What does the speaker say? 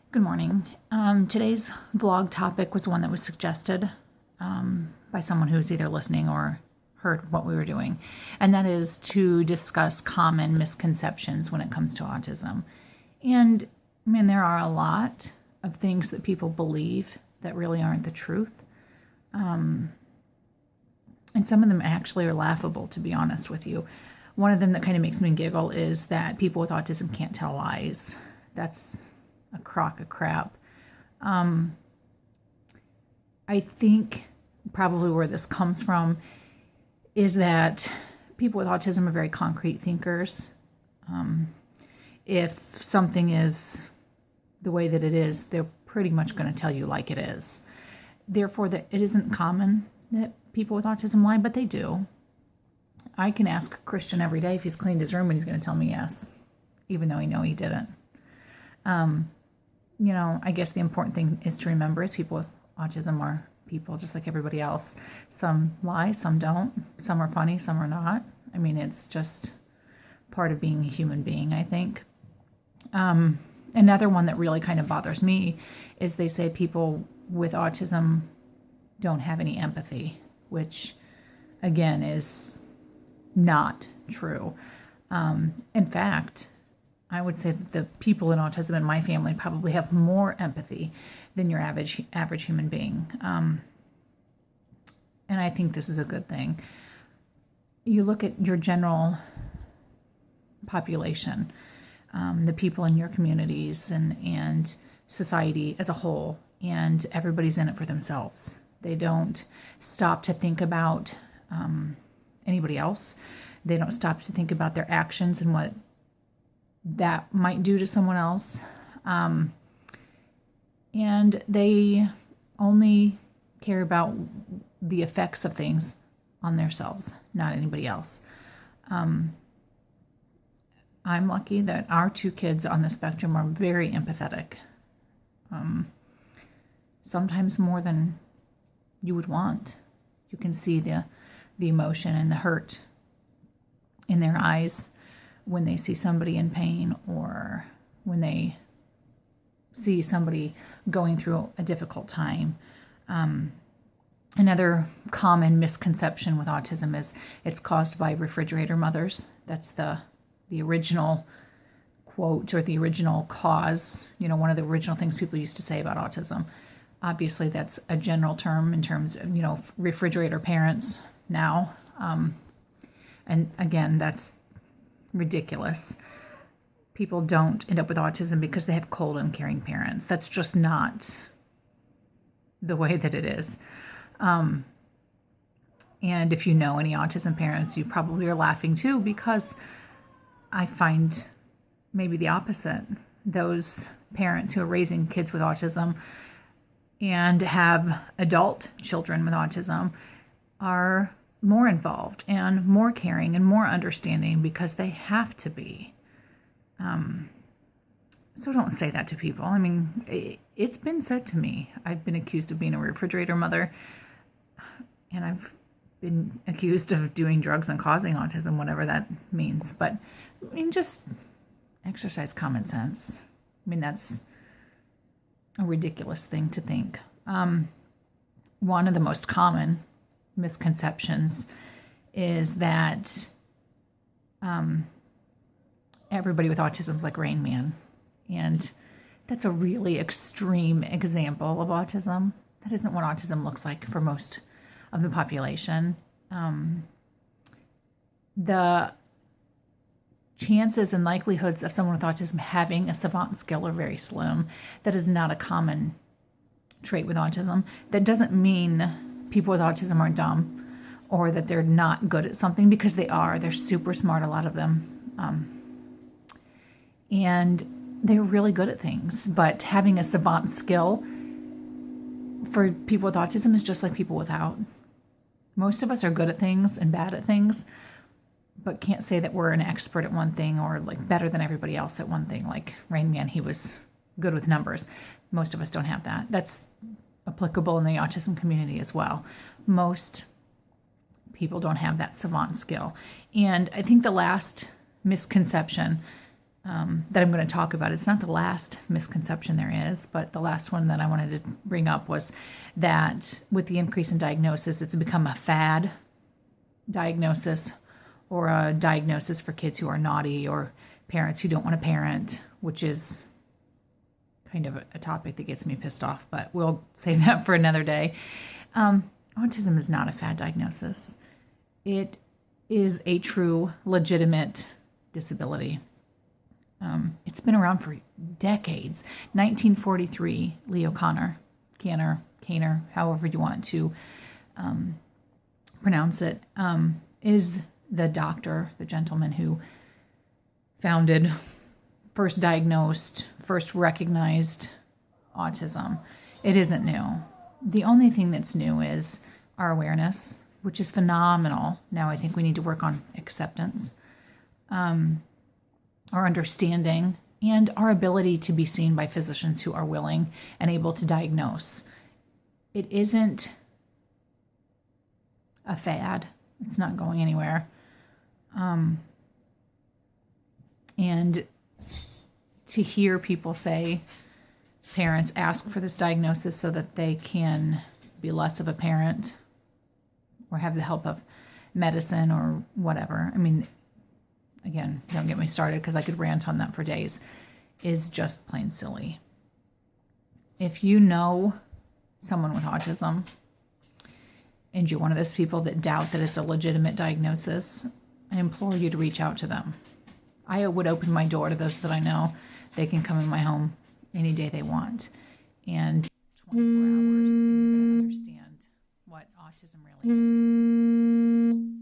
Good morning. Today's vlog topic was one that was suggested by someone who's either listening or heard what we were doing, and that is to discuss common misconceptions when it comes to autism. And I mean, there are a lot of things that people believe that really aren't the truth. And some of them actually are laughable, to be honest with you. One of them that kind of makes me giggle is that people with autism can't tell lies. That's a crock of crap. I think probably where this comes from is that people with autism are very concrete thinkers. If something is the way that it is, they're pretty much going to tell you like it is. Therefore, that it isn't common that people with autism lie, but they do. I can ask a Christian every day if he's cleaned his room, and he's going to tell me yes, even though he didn't. I guess the important thing is to remember is people with autism are people just like everybody else. Some lie, some don't. Some are funny, some are not. I mean, it's just part of being a human being, I think. Another one that really kind of bothers me is they say people with autism don't have any empathy, which, again, is not true. In fact, I would say that the people in autism in my family probably have more empathy than your average human being. And I think this is a good thing. You look at your general population, the people in your communities and society as a whole, and everybody's in it for themselves. They don't stop to think about anybody else. They don't stop to think about their actions and what that might do to someone else. And they only care about the effects of things on themselves, not anybody else. I'm lucky that our two kids on the spectrum are very empathetic. Sometimes more than you would want. You can see the emotion and the hurt in their eyes when they see somebody in pain or when they see somebody going through a difficult time. Another common misconception with autism is it's caused by refrigerator mothers. That's the original quote or the original cause, one of the original things people used to say about autism. Obviously, that's a general term in terms of, refrigerator parents now. And again, that's ridiculous. People don't end up with autism because they have cold and caring parents. That's just not the way that it is. And if you know any autism parents, you probably are laughing too, because I find maybe the opposite. Those parents who are raising kids with autism and have adult children with autism are more involved and more caring and more understanding because they have to be. So don't say that to people. I mean, it's been said to me. I've been accused of being a refrigerator mother, and I've been accused of doing drugs and causing autism, whatever that means. But I mean, just exercise common sense. I mean, that's a ridiculous thing to think. One of the most common misconceptions is that everybody with autism is like Rain Man. And that's a really extreme example of autism. That isn't what autism looks like for most of the population. The chances and likelihoods of someone with autism having a savant skill are very slim. That is not a common trait with autism. That doesn't mean people with autism are dumb or that they're not good at something, because they are. They're super smart, a lot of them. And they're really good at things. But having a savant skill for people with autism is just like people without. Most of us are good at things and bad at things, but can't say that we're an expert at one thing or like better than everybody else at one thing. Like Rain Man, he was good with numbers. Most of us don't have that. That's applicable in the autism community as well. Most people don't have that savant skill. And I think the last misconception that I'm going to talk about. It's not the last misconception there is, but the last one that I wanted to bring up was that with the increase in diagnosis, it's become a fad diagnosis, or a diagnosis for kids who are naughty or parents who don't want to parent, which is kind of a topic that gets me pissed off, but we'll save that for another day. Autism is not a fad diagnosis. It is a true, legitimate disability. It's been around for decades. 1943, Leo Kanner, however you want to pronounce it, is the doctor, the gentleman who founded, first diagnosed, first recognized autism. It isn't new. The only thing that's new is our awareness, which is phenomenal. Now I think we need to work on acceptance, our understanding, and our ability to be seen by physicians who are willing and able to diagnose. It isn't a fad. It's not going anywhere. And to hear people say, parents ask for this diagnosis so that they can be less of a parent or have the help of medicine or whatever. I mean, again, don't get me started because I could rant on that for days, is just plain silly. If you know someone with autism and you're one of those people that doubt that it's a legitimate diagnosis, I implore you to reach out to them. I would open my door to those that I know. They can come in my home any day they want. And 24 hours, and you're going to understand what autism really is.